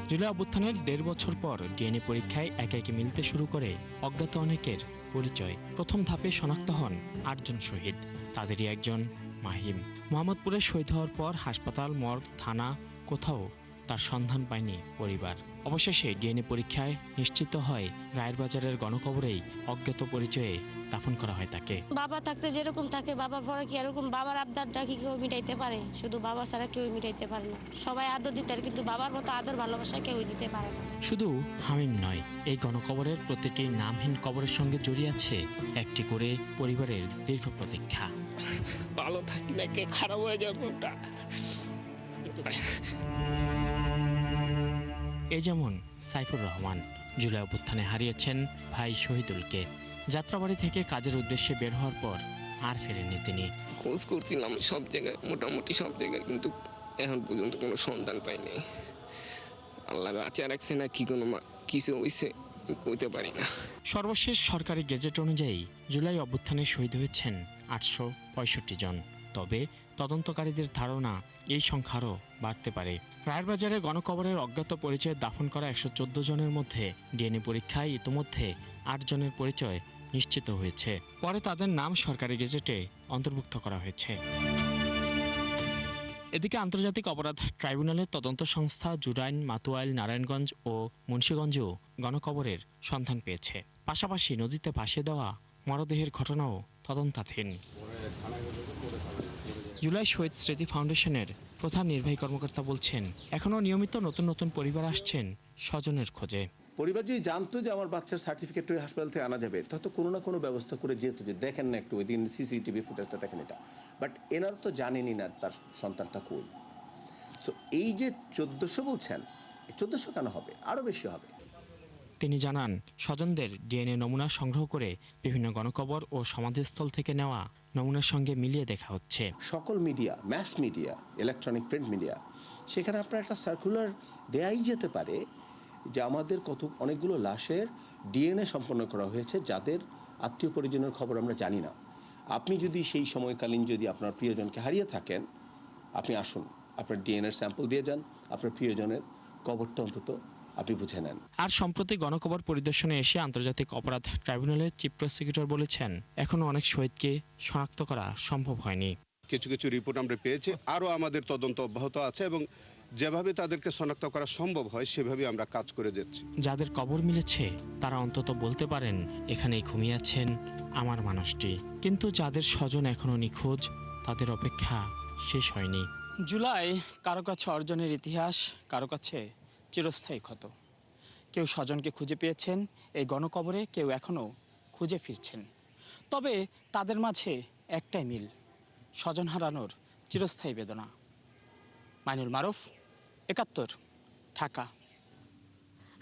জুলাই অভ্যুত্থানের 1.5 বছর পর ডিএনএ পরীক্ষায় একে একে মিলতে শুরু করে অজ্ঞাত অনেকের পরিচয়। প্রথম ধাপে শনাক্ত হন 8 জন শহীদ। তাদেরই একজন মাহিম। মোহাম্মদপুরে শহীদ হওয়ার পর হাসপাতাল, মর্গ, থানা কোথাও তার সন্ধান পায়নি পরিবার। অবশেষে ডিএনএ পরীক্ষায় নিশ্চিত হয় রায়ের বাজারের গণকবরেই অজ্ঞাত পরিচয়ে দাফন করা হয় তাকে। বাবা থাকতে যেরকম থাকে, বাবার পরে কি এরকম বাবার আবদারটা কি কেউ মিটাইতে পারে? শুধু বাবা ছাড়া কেউ মিটাইতে পারে না। সবাই আদর দিতে পারে, কিন্তু বাবার মতো আদর ভালোবাসা কেউ দিতে পারে না। শুধু হামিম নয়, এই গণকবরের প্রতিটি নামহীন কবরের সঙ্গে জড়িয়ে আছে একটি করে পরিবারের দীর্ঘ প্রতীক্ষা। ভালো থাকি না কে খারাপ হয়ে যাবে ওটা। এই যেমন সাইফুর রহমান জুলাই অভ্যুত্থানে হারিয়েছেন ভাই শহীদুলকে। যাত্রাবাড়ি থেকে কাজের উদ্দেশ্যে বের হওয়ার পর আর ফেরেননি তিনি। খোঁজ করছিলাম সব জায়গায়, মোটামুটি সব জায়গায়, কিন্তু এখন পর্যন্ত কোনো সন্ধান পাইনি। আল্লাহ বাঁচিয়ে রাখছে না কি কোনো কিছু হয়েছে কইতে পারি না। সর্বশেষ সরকারি গেজেট অনুযায়ী জুলাই অভ্যুত্থানে শহীদ হয়েছেন 865 জন। তবে তদন্তকারীদের ধারণা এই সংখ্যা আরও বাড়তে পারে। রায়েরবাজারে গণকবরের অজ্ঞাত পরিচয়ে দাফন করা 114 জনের মধ্যে ডিএনএ পরীক্ষায় ইতোমধ্যে 8 জনের পরিচয় নিশ্চিত হয়েছে। পরে তাদের নাম সরকারি গেজেটে অন্তর্ভুক্ত করা হয়েছে। এদিকে আন্তর্জাতিক অপরাধ ট্রাইব্যুনালের তদন্ত সংস্থা জুরাইন, মাতুয়াইল, নারায়ণগঞ্জ ও মুন্সিগঞ্জেও গণকবরের সন্ধান পেয়েছে। পাশাপাশি নদীতে ভাসিয়ে দেওয়া মরদেহের ঘটনাও তদন্তাধীন। জুলাই শহীদ স্মৃতি ফাউন্ডেশনের প্রধান নির্বাহী কর্মকর্তা বলছেন, এখনও নিয়মিত নতুন নতুন পরিবার আসছেন স্বজনের খোঁজে। পরিবার যদি জানতো যে আমার বাচ্চার সার্টিফিকেট ওই হাসপাতাল থেকে আনা যাবে, তত কোনো না কোনো ব্যবস্থা করে যেত যে দেখেন না একটু ওই দিন সিসিটিভি ফুটেজটা দেখেন এটা। বাট এনারা তো জানেনই না তার সন্তানটা কই। সো এই যে 1400 বলছেন, 1400 কেন হবে, আরও বেশি হবে। তিনি জানান, স্বজনদের ডিএনএ নমুনা সংগ্রহ করে বিভিন্ন গণকবর ও সমাধিস্থল থেকে নেওয়া নমুনার সঙ্গে মিলিয়ে দেখা হচ্ছে। সকল media, mass media, electronic print media, সেখানে আপনার একটা সার্কুলার দেয়াই যেতে পারে যে আমাদের অনেকগুলো লাশের ডিএনএ সম্পন্ন করা হয়েছে যাদের আত্মীয় পরিজনের খবর আমরা জানি না। আপনি যদি সেই সময়কালীন যদি আপনার প্রিয়জনকে হারিয়ে থাকেন, আপনি আসুন, আপনার ডিএনএর স্যাম্পল দিয়ে যান, আপনার প্রিয়জনের কবরটা অন্তত আপনি বুঝে নেন। আর সম্প্রতি গণকবর পরিদর্শনে এসে আন্তর্জাতিক অপরাধ ট্রাইব্যুনালের চিফ প্রসিকিউটর বলেছেন, এখনো অনেক শহীদকে শনাক্ত করা সম্ভব হয়নি। কিছু কিছু রিপোর্ট আমরা পেয়েছি, আরও আমাদের তদন্ত অব্যাহত আছে এবং যেভাবে তাদেরকে শনাক্ত করা সম্ভব হয় সেভাবে আমরা কাজ করে যাচ্ছি। যাদের কবর মিলেছে তারা অন্তত বলতে পারেন, এখানেই ঘুমিয়ে আছেন আমার মানুষটি। কিন্তু যাদের স্বজন এখনো নিখোঁজ, তাদের অপেক্ষা শেষ হয়নি। জুলাই কারো কাছে অর্জনের ইতিহাস, কারো কাছে চিরস্থায়ী ক্ষত। কেউ স্বজনকে খুঁজে পেয়েছেন এই গণকবরে, কেউ এখনও খুঁজে ফিরছেন। তবে তাদের মাঝে একটাই মিল, স্বজন হারানোর চিরস্থায়ী বেদনা। মাইনুল মারুফ, ৭১, ঢাকা।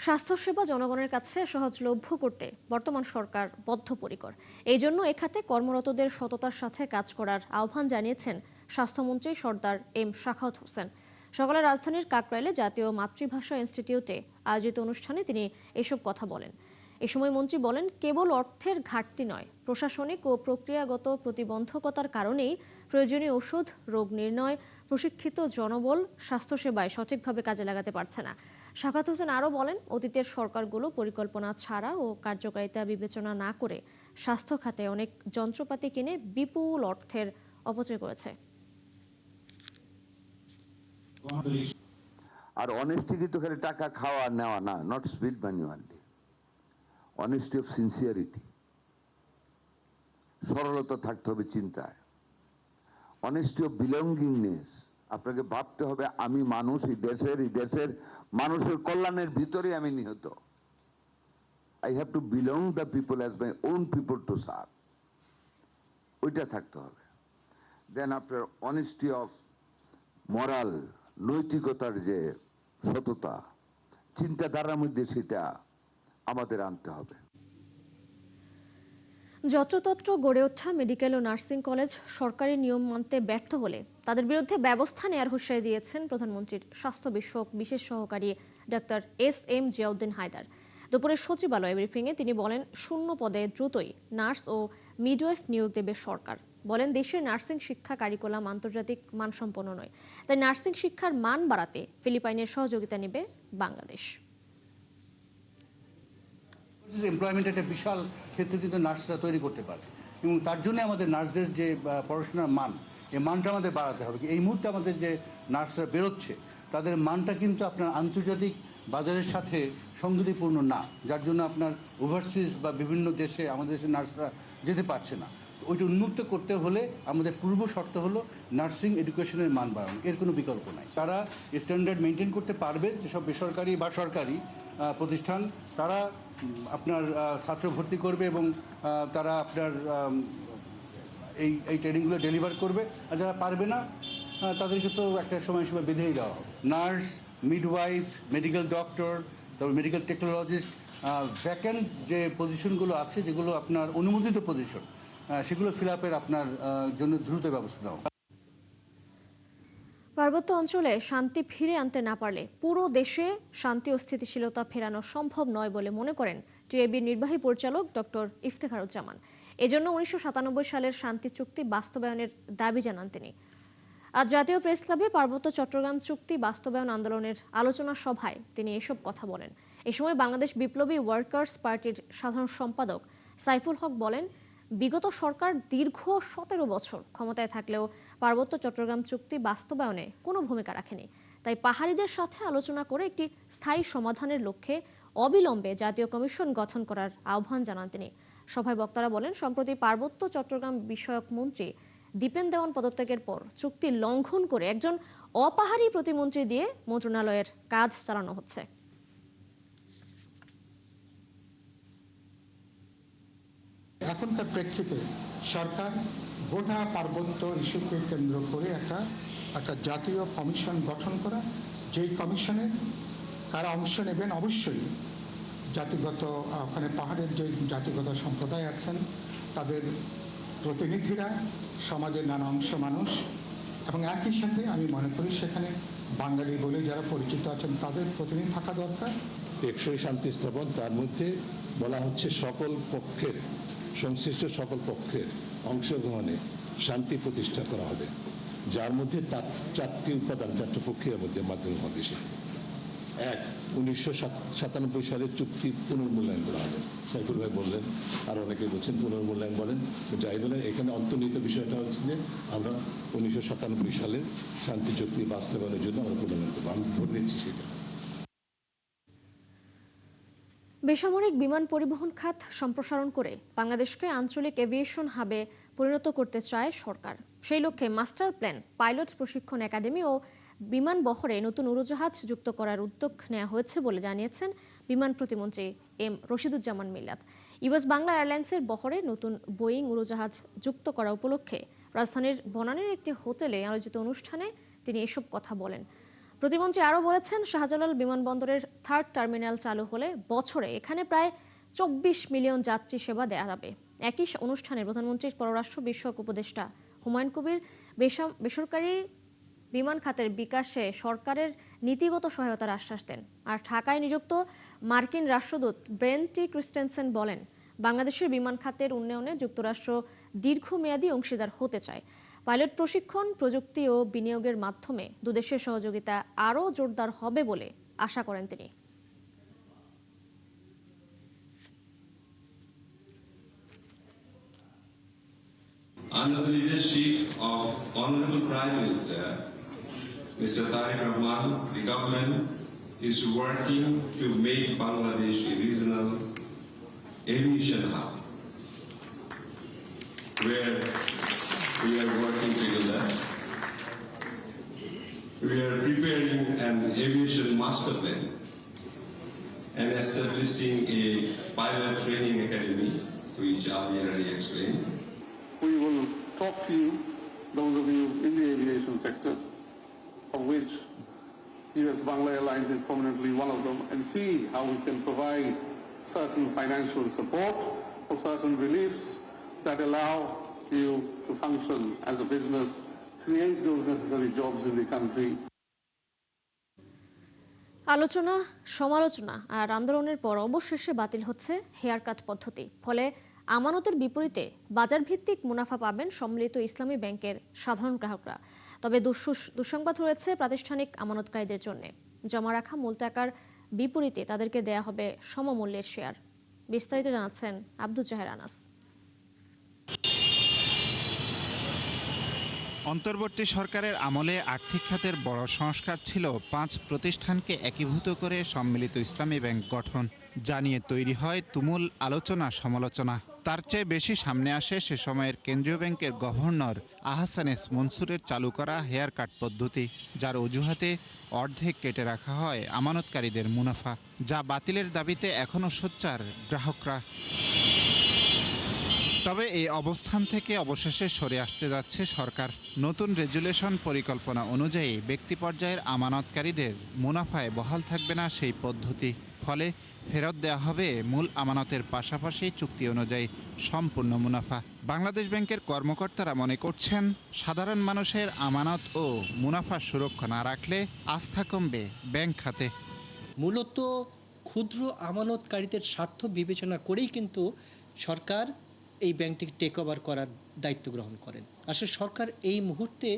স্বাস্থ্যসেবা জনগণের কাছে সহজলভ্য করতে বর্তমান সরকার বদ্ধপরিকর। এই জন্য এ খাতে কর্মরতদের সততার সাথে কাজ করার আহ্বান জানিয়েছেন স্বাস্থ্যমন্ত্রী সরদার এম শাখাওয়াত হোসেন। সকালে রাজধানীর কাকরাইলে জাতীয় মাতৃভাষা ইনস্টিটিউটে আয়োজিত অনুষ্ঠানে তিনি এসব কথা বলেন। এ সময় মন্ত্রী বলেন, কেবল অর্থের ঘাটতি নয়, প্রশাসনিক ও প্রক্রিয়াগত প্রতিবন্ধকতার কারণেই প্রয়োজনীয় ওষুধ, রোগ নির্ণয়, প্রশিক্ষিত জনবল স্বাস্থ্যসেবায় সঠিকভাবে কাজে লাগাতে পারছে না। শাখাওয়াত হোসেন আরও বলেন, অতীতের সরকারগুলো পরিকল্পনা ছাড়া ও কার্যকারিতা বিবেচনা না করে স্বাস্থ্য খাতে অনেক যন্ত্রপাতি কিনে বিপুল অর্থের অপচয় করেছে। আর অনেস্টি কিন্তু খালি টাকা খাওয়া নেওয়া না, not speed money only, honesty of sincerity, সরলতা থাকতে হবে চিন্তায়, অনেস্টি অফ বিলঙ্গিংনেস। আপনাকে ভাবতে হবে আমি মানুষ, এই দেশের মানুষের কল্যাণের ভিতরে আমি নিহত। I have to belong the people as my own people to serve, ওইটা থাকতে হবে। দেন আপনার অনেস্টি অফ মরাল, নৈতিকতার যে সততা, চিন্তাধারার মধ্যে সেটা আমাদের আনতে হবে। যত্রতত্র গড়ে ওঠা মেডিকেল ও নার্সিং কলেজ সরকারি নিয়ম মানতে ব্যর্থ হলে তাদের বিরুদ্ধে ব্যবস্থা নেওয়ার হুঁশিয়ারি দিয়েছেন প্রধানমন্ত্রীর স্বাস্থ্য বিষয়ক বিশেষ সহকারী ডাক্তার এস.এম. জিয়াউদ্দিন হায়দার। দুপুরে সচিবালয় ব্রিফিংয়ে তিনি বলেন, শূন্য পদে দ্রুতই নার্স ও মিডওয়াইফ নিয়োগ দেবে সরকার। বলেন, দেশের নার্সিং শিক্ষা কারিকুলাম আন্তর্জাতিক মানসম্পন্ন নয়, তাই নার্সিং শিক্ষার মান বাড়াতে ফিলিপাইনের সহযোগিতা নেবে বাংলাদেশ। এমপ্লয়মেন্টের একটা বিশাল ক্ষেত্র কিন্তু নার্সরা তৈরি করতে পারে। এবং তার জন্য আমাদের নার্সদের যে পড়াশোনার মান, এই মানটা আমাদের বাড়াতে হবে। এই মুহূর্তে আমাদের যে নার্সরা বেরোচ্ছে তাদের মানটা কিন্তু আপনার আন্তর্জাতিক বাজারের সাথে সঙ্গতিপূর্ণ না, যার জন্য আপনার ওভারসিজ বা বিভিন্ন দেশে আমাদের দেশের নার্সরা যেতে পারছে না। ওইটা উন্মুক্ত করতে হলে আমাদের পূর্ব শর্ত হলো নার্সিং এডুকেশনের মান বাড়ানো, এর কোনো বিকল্প নাই। তারা স্ট্যান্ডার্ড মেনটেন করতে পারবে, যেসব বেসরকারি বা সরকারি প্রতিষ্ঠান তারা আপনার ছাত্র ভর্তি করবে এবং তারা আপনার এই ট্রেনিংগুলো ডেলিভার করবে, আর যারা পারবে না তাদেরকে তো একটা সময়সীমা বেঁধেই দেওয়া হবে। নার্স, মিডওয়াইফ, মেডিকেল ডক্টর, তারপর মেডিকেল টেকনোলজিস্ট, ভ্যাকেন্ট যে পজিশনগুলো আছে যেগুলো আপনার অনুমোদিত পজিশন, সেগুলো ফিল আপের আপনার জন্য দ্রুত ব্যবস্থা নেওয়া। পার্বত্য অঞ্চলে শান্তি ফিরে আনতে না পারলে পুরো দেশে শান্তি ও স্থিতিশীলতা ফেরানো সম্ভব নয় বলে মনে করেন টিএবির নির্বাহী পরিচালক ডক্টর ইফতেখারুজ্জামান। এজন্য 1997 সালের শান্তি চুক্তি বাস্তবায়নের দাবি জানান তিনি। আজ জাতীয় প্রেস ক্লাবে পার্বত্য চট্টগ্রাম চুক্তি বাস্তবায়ন আন্দোলনের আলোচনা সভায় তিনি এসব কথা বলেন। এ সময় বাংলাদেশ বিপ্লবী ওয়ার্কার্স পার্টির সাধারণ সম্পাদক সাইফুল হক বলেন, বিগত সরকার দীর্ঘ 17 বছর ক্ষমতায় থাকলেও পার্বত্য চট্টগ্রাম চুক্তি বাস্তবায়নে কোনো ভূমিকা রাখেনি। তাই পাহাড়িদের সাথে আলোচনা করে একটি স্থায়ী সমাধানের লক্ষ্যে অবিলম্বে জাতীয় কমিশন গঠন করার আহ্বান জানান তিনি। সভায় বক্তারা বলেন, সম্প্রতি পার্বত্য চট্টগ্রাম বিষয়ক মন্ত্রী দীপেন দেওয়ান পদত্যাগের পর চুক্তি লঙ্ঘন করে একজন অপাহাড়ি প্রতিমন্ত্রী দিয়ে মন্ত্রণালয়ের কাজ চালানো হচ্ছে। এখনকার প্রেক্ষিতে সরকার গোটা পার্বত্য ইস্যুকে কেন্দ্র করে একটা জাতীয় কমিশন গঠন করা, যেই কমিশনে কারা অংশ নেবেন অবশ্যই জাতিগত ওখানে পাহাড়ের যে জাতিগত সম্প্রদায় আছেন তাদের প্রতিনিধিরা, সমাজের নানা অংশ মানুষ, এবং একই সাথে আমি মনে করি সেখানে বাঙালি বলে যারা পরিচিত আছেন তাদের প্রতিনিধি থাকা দরকার। টেকসই শান্তি স্থাপন, তার মধ্যে বলা হচ্ছে সকল পক্ষের, সংশ্লিষ্ট সকল পক্ষের অংশগ্রহণে শান্তি প্রতিষ্ঠা করা হবে, যার মধ্যে তার 4টি উপাদান, 4টি প্রক্রিয়ার মধ্যে মাধ্যমে হবে। সেটি 1, 1997 সালের চুক্তি পুনর্মূল্যায়ন করা হবে। সাইফুল ভাই বললেন, আর অনেকে বলছেন পুনর্মূল্যায়ন বলেন, যাই বলেন, এখানে অন্তর্নিহিত বিষয়টা হচ্ছে যে আমরা 1997 সালের শান্তি চুক্তি বাস্তবায়নের জন্য আমরা পুনর্মূল্যায়ন করবো। আমি ধরে নিচ্ছি সেটা। বেসামরিক বিমান পরিবহন খাত সম্প্রসারণ করে বাংলাদেশকে আঞ্চলিক এভিয়েশন হাবে পরিণত করতে চায় সরকার। সেই লক্ষ্যে মাস্টার প্ল্যান, পাইলট প্রশিক্ষণ একাডেমি ও বিমান বহরে নতুন উড়োজাহাজ যুক্ত করার উদ্যোগ নেওয়া হয়েছে বলে জানিয়েছেন বিমান প্রতিমন্ত্রী এম রশিদুজ্জামান মিল্লাত। ইউএস বাংলা এয়ারলাইন্সের বহরে নতুন বোয়িং উড়োজাহাজ যুক্ত করা উপলক্ষে রাজধানীর বনানীর একটি হোটেলে আয়োজিত অনুষ্ঠানে তিনি এসব কথা বলেন। প্রতিমন্ত্রী আরও বলেছেন, শাহজালাল বিমানবন্দরের 3rd টার্মিনাল চালু হলে বছরে এখানে প্রায় 24 মিলিয়ন যাত্রী সেবা দেওয়া যাবে। একই অনুষ্ঠানে প্রধানমন্ত্রীর পররাষ্ট্র বিষয়ক উপদেষ্টা হুমায়ুন কবির বেসরকারি বিমান খাতের বিকাশে সরকারের নীতিগত সহায়তার আশ্বাস দেন। আর ঢাকায় নিযুক্ত মার্কিন রাষ্ট্রদূত ব্রেন টি ক্রিস্টেনসেন বলেন, বাংলাদেশের বিমান খাতের উন্নয়নে যুক্তরাষ্ট্র দীর্ঘমেয়াদী অংশীদার হতে চায়। পাইলট প্রশিক্ষণ, প্রযুক্তি ও বিনিয়োগের মাধ্যমে দুদেশের সহযোগিতা আরও জোরদার হবে বলে আশা করেন তিনি। Under the leadership of Honorable Prime Minister, Mr. Tariq Rahman, the government is working to make Bangladesh a regional aviation hub, where we are working together. We are preparing an aviation master plan and establishing a pilot training academy, which Ali already explained. We will talk to you, those of you in the aviation sector, of which US Bangla Airlines is prominently one of them, and see how we can provide certain financial support or certain reliefs that allow you to function as a business, create those necessary jobs in the country. আলোচনা, সমালোচনা আর আন্দোলনের পর অবশেষে বাতিল হচ্ছে hair cut পদ্ধতি। ফলে আমানতের বিপরীতে বাজার ভিত্তিক মুনাফা পাবেন সম্মিলিত ইসলামী ব্যাংকের সাধারণ গ্রাহকরা। তবে দুঃসংবাদ রয়েছে প্রাতিষ্ঠানিক আমানতকারীদের জন্য। জমা রাখা মূল টাকার বিপরীতে তাদেরকে দেয়া হবে সমমূল্যের শেয়ার। বিস্তারিত জানাচ্ছেন আব্দুল জাহের আনাস। অন্তর্বর্তী সরকারের আমলে আর্থিক খাতের বড় সংস্কার ছিল 5 প্রতিষ্ঠানকে একীভূত করে সম্মিলিত ইসলামী ব্যাংক গঠন, যা নিয়ে তৈরি হয় তুমুল আলোচনা সমালোচনা। তার চেয়ে বেশি সামনে আসে সে সময়ের কেন্দ্রীয় ব্যাংকের গভর্নর আহসান এস মনসুরের চালু করা হেয়ার কাট পদ্ধতি, যার অজুহাতে অর্ধেক কেটে রাখা হয় আমানতকারীদের মুনাফা, যা বাতিলের দাবিতে এখনও সোচ্চার গ্রাহকরা। তবে এই অবস্থান থেকে অবশেষে সরে আসতে যাচ্ছে সরকার। নতুন রেজুলেশন পরিকল্পনা অনুযায়ী ব্যক্তি পর্যায়ের আমানতকারীদের মুনাফায় বহাল থাকবে না সেই পদ্ধতি। ফলে ফেরত দেওয়া হবে মূল আমানতের পাশাপাশি চুক্তি অনুযায়ী সম্পূর্ণ মুনাফা। বাংলাদেশ ব্যাংকের কর্মকর্তারা মনে করছেন, সাধারণ মানুষের আমানত ও মুনাফা সুরক্ষা না রাখলে আস্থা কমবে ব্যাংক খাতে। মূলত ক্ষুদ্র আমানতকারীদের স্বার্থ বিবেচনা করেই কিন্তু সরকার এই ব্যাংকটিকে টেক ওভার করার দায়িত্ব গ্রহণ করেন। আসলে সরকার এই মুহূর্তে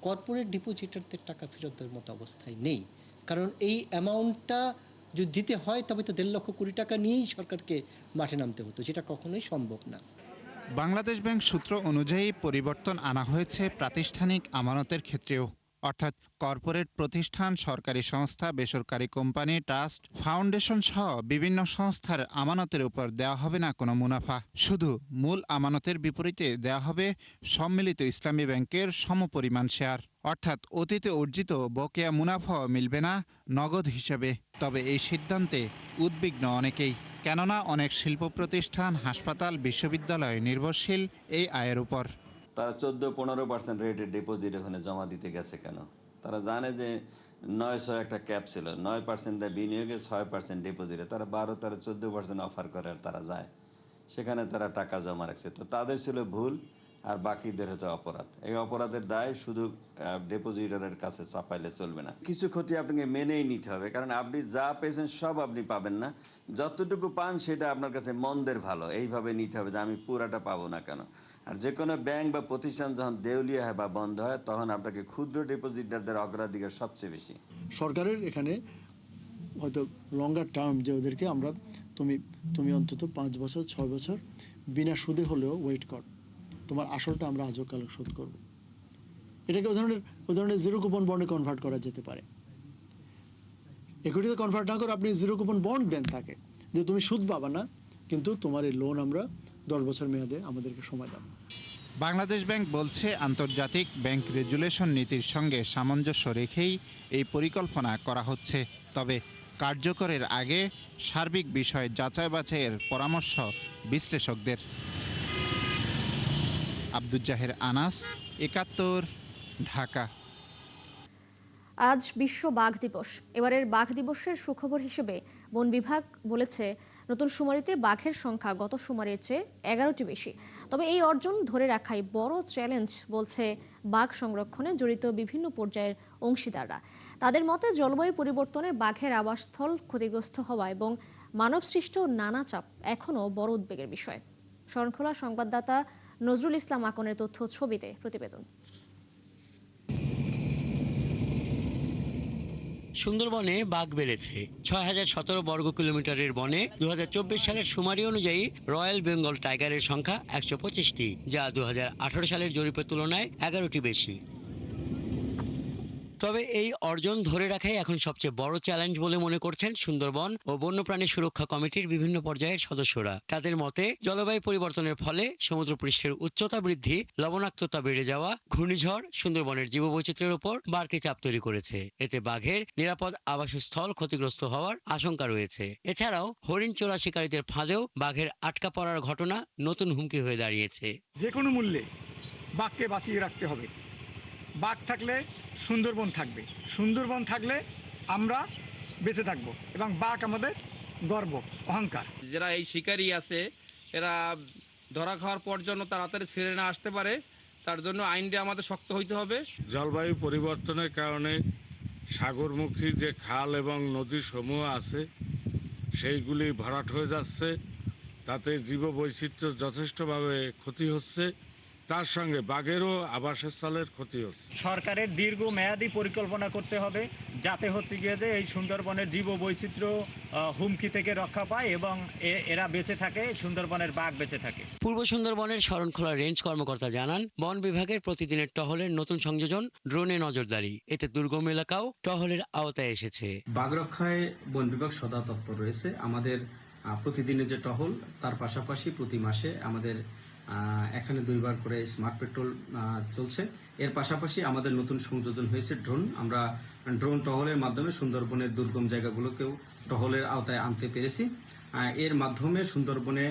কর্পোরেট ডিপোজিটারদের টাকা ফেরত দেওয়ার মতো অবস্থায় নেই, কারণ এই অ্যামাউন্টটা যদি দিতে হয় তবে তো 1.5 লক্ষ কোটি টাকা নিয়েই সরকারকে মাঠে নামতে হতো, যেটা কখনোই সম্ভব না। বাংলাদেশ ব্যাংক সূত্র অনুযায়ী পরিবর্তন আনা হয়েছে প্রাতিষ্ঠানিক আমানতের ক্ষেত্রেও, অর্থাৎ কর্পোরেট প্রতিষ্ঠান, সরকারি সংস্থা, বেসরকারি কোম্পানি, ট্রাস্ট, ফাউন্ডেশন সহ বিভিন্ন সংস্থার আমানতের উপর দেওয়া হবে না কোনো মুনাফা। শুধু মূল আমানতের বিপরীতে দেওয়া হবে সম্মিলিত ইসলামী ব্যাংকের সমপরিমাণ শেয়ার, অর্থাৎ অতীতে অর্জিত বকেয়া মুনাফাও মিলবে না নগদ হিসেবে। তবে এই সিদ্ধান্তে উদ্বিগ্ন অনেকেই, কেননা অনেক শিল্প প্রতিষ্ঠান, হাসপাতাল, বিশ্ববিদ্যালয় নির্ভরশীল এই আয়ের উপর। তারা 14-15% রেটের ডিপোজিট ওখানে জমা দিতে গেছে কেন? তারা জানে যে 900 একটা ক্যাপ ছিল, 9% দেয় বিনিয়োগে, 6% ডিপোজিটে, তারা 12-14% অফার করে আর তারা যায় সেখানে, তারা টাকা জমা রাখছে। তো তাদের ছিল ভুল আর বাকিদের হতো অপরাধ। এই অপরাধের দায় শুধু ডিপোজিটরের কাছে চাপাইলে চলবে না। কিছু ক্ষতি আপনাকে মেনেই নিতে হবে, কারণ আপনি যা পেয়েছেন সব আপনি পাবেন না, যতটুকু পান সেটা আপনার কাছে মন্দের ভালো এইভাবে নিতে হবে যে আমি পুরাটা পাবো না কেন। আর যে কোনো ব্যাংক বা প্রতিষ্ঠান যখন দেউলিয়া হয় বা বন্ধ হয় তখন আপনাকে ক্ষুদ্র ডিপোজিটারদের অগ্রাধিকার সবচেয়ে বেশি। সরকারের এখানে হয়তো লঙ্গার টার্ম যে ওদেরকে আমরা তুমি অন্তত 5 বছর 6 বছর বিনা সুদে হলেও ওয়েট কর, তোমার আসলটা আমরা আজও কালকে শোধ করব। এটাকে ওই ধরনের জিরো কুপন বন্ডে কনভার্ট করা যেতে পারে। ইকুইটিতে কনভার্ট না করে আপনি জিরো কুপন বন্ড দেন তাকে, যে তুমি সুদ পাবা না, কিন্তু তোমার এই লোন আমরা 10 বছর মেয়াদে আমাদেরকে সময় দাও। বাংলাদেশ ব্যাংক বলছে, আন্তর্জাতিক ব্যাংক রেগুলেশন নীতির সঙ্গে সামঞ্জস্য রেখেই এই পরিকল্পনা করা হচ্ছে। তবে কার্যকরের আগে সার্বিক বিষয় যাচাই বাছাইয়ের পরামর্শ বিশ্লেষকদের। আব্দুল জাহের আনাস, ৭১, ঢাকা। আজ বিশ্ব বাঘ দিবস। এবারের বাঘ দিবসের সুখবর হিসেবে বন বিভাগ বলেছে, নতুন শুমারিতে বাঘের সংখ্যা গত শুমারির চেয়ে 11টি বেশি। তবে এই অর্জন ধরে রাখাই বড় চ্যালেঞ্জ বলছে বাঘ সংরক্ষণে জড়িত বিভিন্ন পর্যায়ের অংশীদাররা। তাদের মতে, জলবায়ু পরিবর্তনে বাঘের আবাসস্থল ক্ষতিগ্রস্ত হওয়া এবং মানবসৃষ্ট নানা চাপ এখনও বড় উদ্বেগের বিষয়। শরণখোলা সংবাদদাতা নজরুল ইসলাম আকনের তথ্য ছবিতে প্রতিবেদন। সুন্দরবনে বাঘ বেড়েছে। 6017 বর্গ কিলোমিটারের বনে 2024 সালের শুমারি অনুযায়ী রয়্যাল বেঙ্গল টাইগারের সংখ্যা 125টি, যা 2018 সালের জরিপের তুলনায় 11টি বেশি। তবে এই অর্জন ধরে রাখাই এখন সবচেয়ে বড় চ্যালেঞ্জ বলে মনে করছেন সুন্দরবন ও বন্যপ্রাণী সুরক্ষা কমিটির বিভিন্ন পর্যায়ের সদস্যরা। তাদের মতে, জলবায়ু পরিবর্তনের ফলে সমুদ্রপৃষ্ঠের উচ্চতা বৃদ্ধি, লবণাক্ততা বেড়ে যাওয়া, ঘূর্ণিঝড় সুন্দরবনের জীববৈচিত্র্যের উপর বাড়তি চাপ তৈরি করেছে। এতে বাঘের নিরাপদ আবাসস্থল ক্ষতিগ্রস্ত হওয়ার আশঙ্কা রয়েছে। এছাড়াও হরিণ চোরা শিকারীদের ফাঁদেও বাঘের আটকা পড়ার ঘটনা নতুন হুমকি হয়ে দাঁড়িয়েছে। যে কোনো মূল্যে বাঘকে বাঁচিয়ে রাখতে হবে। বাঘ থাকলে সুন্দরবন থাকবে, সুন্দরবন থাকলে আমরা বেঁচে থাকবো, এবং বাঘ আমাদের গর্ব, অহংকার। যারা এই শিকারী আছে এরা ধরা খাওয়ার পর জন্য তাড়াতাড়ি ছেড়ে না আসতে পারে, তার জন্য আইনটা আমাদের শক্ত হইতে হবে। জলবায়ু পরিবর্তনের কারণে সাগরমুখী যে খাল এবং নদী সমূহ আছে সেইগুলি ভরাট হয়ে যাচ্ছে, তাতে জীববৈচিত্র্য যথেষ্টভাবে ক্ষতি হচ্ছে তার সঙ্গে বাঘেরও আবাসস্থলের ক্ষতি হচ্ছে। সরকারের দীর্ঘমেয়াদী পরিকল্পনা করতে হবে যাতে হচ্ছে গিয়ে যে এই সুন্দরবনের জীববৈচিত্র্য হুমকি থেকে রক্ষা পায় এবং এরা বেঁচে থাকে, সুন্দরবনের বাঘ বেঁচে থাকে। পূর্ব সুন্দরবনের শরণখোলা রেঞ্জ কর্মকর্তা জানান, বন বিভাগের প্রতিদিনের টহলের নতুন সংযোজন ড্রোনে নজরদারি, এতে দুর্গম এলাকাও টহলের আওতায় এসেছে। বাঘ রক্ষায় বন বিভাগ সদা তৎপর রয়েছে। আমাদের প্রতিদিনের যে টহল, তার পাশাপাশি প্রতি মাসে আমাদের এখানে 2 বার করে স্মার্ট পেট্রোল চলছে। এর পাশাপাশি আমাদের নতুন সংযোজন হয়েছে ড্রোন। আমরা ড্রোন টহলের মাধ্যমে সুন্দরবনের দুর্গম জায়গাগুলোকেও টহলের আওতায় আনতে পেরেছি। এর মাধ্যমে সুন্দরবনে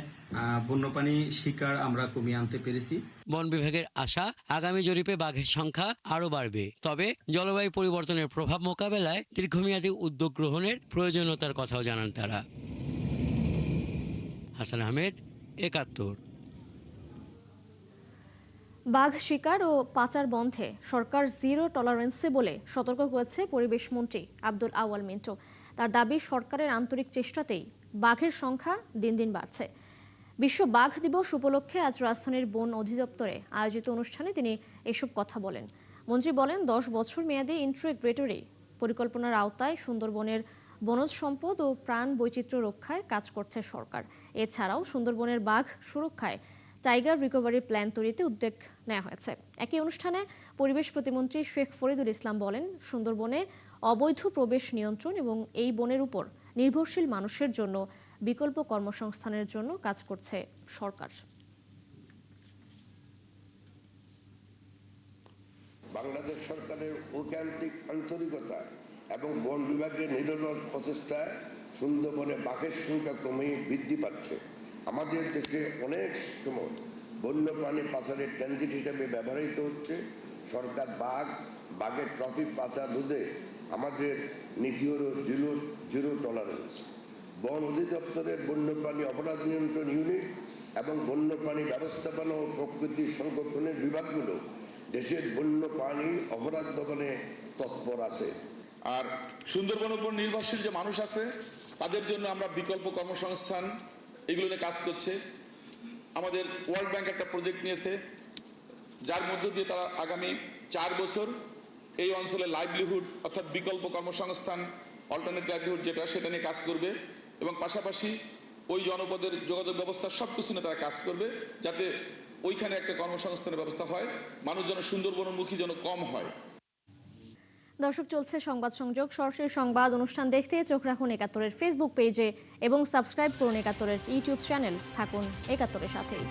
বন্যপ্রাণী শিকার আমরা কমিয়ে আনতে পেরেছি। বন বিভাগের আশা, আগামী জরিপে বাঘের সংখ্যা আরও বাড়বে। তবে জলবায়ু পরিবর্তনের প্রভাব মোকাবেলায় দীর্ঘমেয়াদী উদ্যোগ গ্রহণের প্রয়োজনীয়তার কথাও জানান তারা। হাসান আহমেদ, ৭১। বাঘ শিকার ও পাচার বন্ধে সরকার জিরো টলারেন্সে বলে সতর্ক করেছে পরিবেশ মন্ত্রী আব্দুল আওয়াল মিন্টু। তার দাবি, সরকারের আন্তরিক চেষ্টাতেই বাঘের সংখ্যা দিন দিন বাড়ছে। বিশ্ব বাঘ দিবস উপলক্ষে আজ রাজধানীর বন অধিদপ্তরে আয়োজিত অনুষ্ঠানে তিনি এসব কথা বলেন। মন্ত্রী বলেন, 10 বছর মেয়াদী ইন্টিগ্রেটরি পরিকল্পনার আওতায় সুন্দরবনের বনজ সম্পদ ও প্রাণ বৈচিত্র্য রক্ষায় কাজ করছে সরকার। এছাড়াও সুন্দরবনের বাঘ সুরক্ষায় টাইগার রিকভারি প্ল্যান তৈরিতে উদ্যোগ নেওয়া হয়েছে। একই অনুষ্ঠানে পরিবেশ প্রতিমন্ত্রী শেখ ফরিদুল ইসলাম বলেন, সুন্দরবনে অবৈধ প্রবেশ নিয়ন্ত্রণ এবং এই বনের উপর নির্ভরশীল মানুষের জন্য বিকল্প কর্মসংস্থানের জন্য কাজ করছে সরকার। বাংলাদেশ সরকারের ঐকান্তিক আন্তরিকতা এবং বন বিভাগের নিরলস প্রচেষ্টায় সুন্দরবনে বাঘের সংখ্যা ক্রমেই বৃদ্ধি পাচ্ছে। আমাদের দেশে অনেক সময় বন্যপ্রাণী পাচারের ট্রানজিট হিসেবে ব্যবহৃত হচ্ছে। সরকার বাঘের ট্রফিক পাচার রোধে আমাদের নীতি হল জিরো টলারেন্স। বন অধিদপ্তরের বন্যপ্রাণী অপরাধ নিয়ন্ত্রণ ইউনিট এবং বন্যপ্রাণী ব্যবস্থাপনা ও প্রকৃতি সংরক্ষণের বিভাগগুলো দেশের বন্যপ্রাণী অপরাধ দমনে তৎপর আছে। আর সুন্দরবনের উপর নির্ভরশীল যে মানুষ আছে তাদের জন্য আমরা বিকল্প কর্মসংস্থান এগুলো নিয়ে কাজ করছে। আমাদের ওয়ার্ল্ড ব্যাংক একটা প্রজেক্ট নিয়েছে, যার মধ্য দিয়ে তারা আগামী 4 বছর এই অঞ্চলে লাইভলিহুড অর্থাৎ বিকল্প কর্মসংস্থান, অল্টারনেট লাইভলিহুড যেটা, সেটা নিয়ে কাজ করবে এবং পাশাপাশি ওই জনপদের যোগাযোগ ব্যবস্থা সব কিছু নিয়ে তারা কাজ করবে, যাতে ওইখানে একটা কর্মসংস্থানের ব্যবস্থা হয়, মানুষ যেন সুন্দরবনমুখী যেন কম হয়। দর্শক, চলছে সংবাদ সংযোগ। সরাসরি সংবাদ অনুষ্ঠান দেখতে চোখ রাখুন ৭১-এর ফেসবুক পেজে এবং সাবস্ক্রাইব করুন ৭১-এর ইউটিউব চ্যানেল। থাকুন ৭১-এর সাথেই।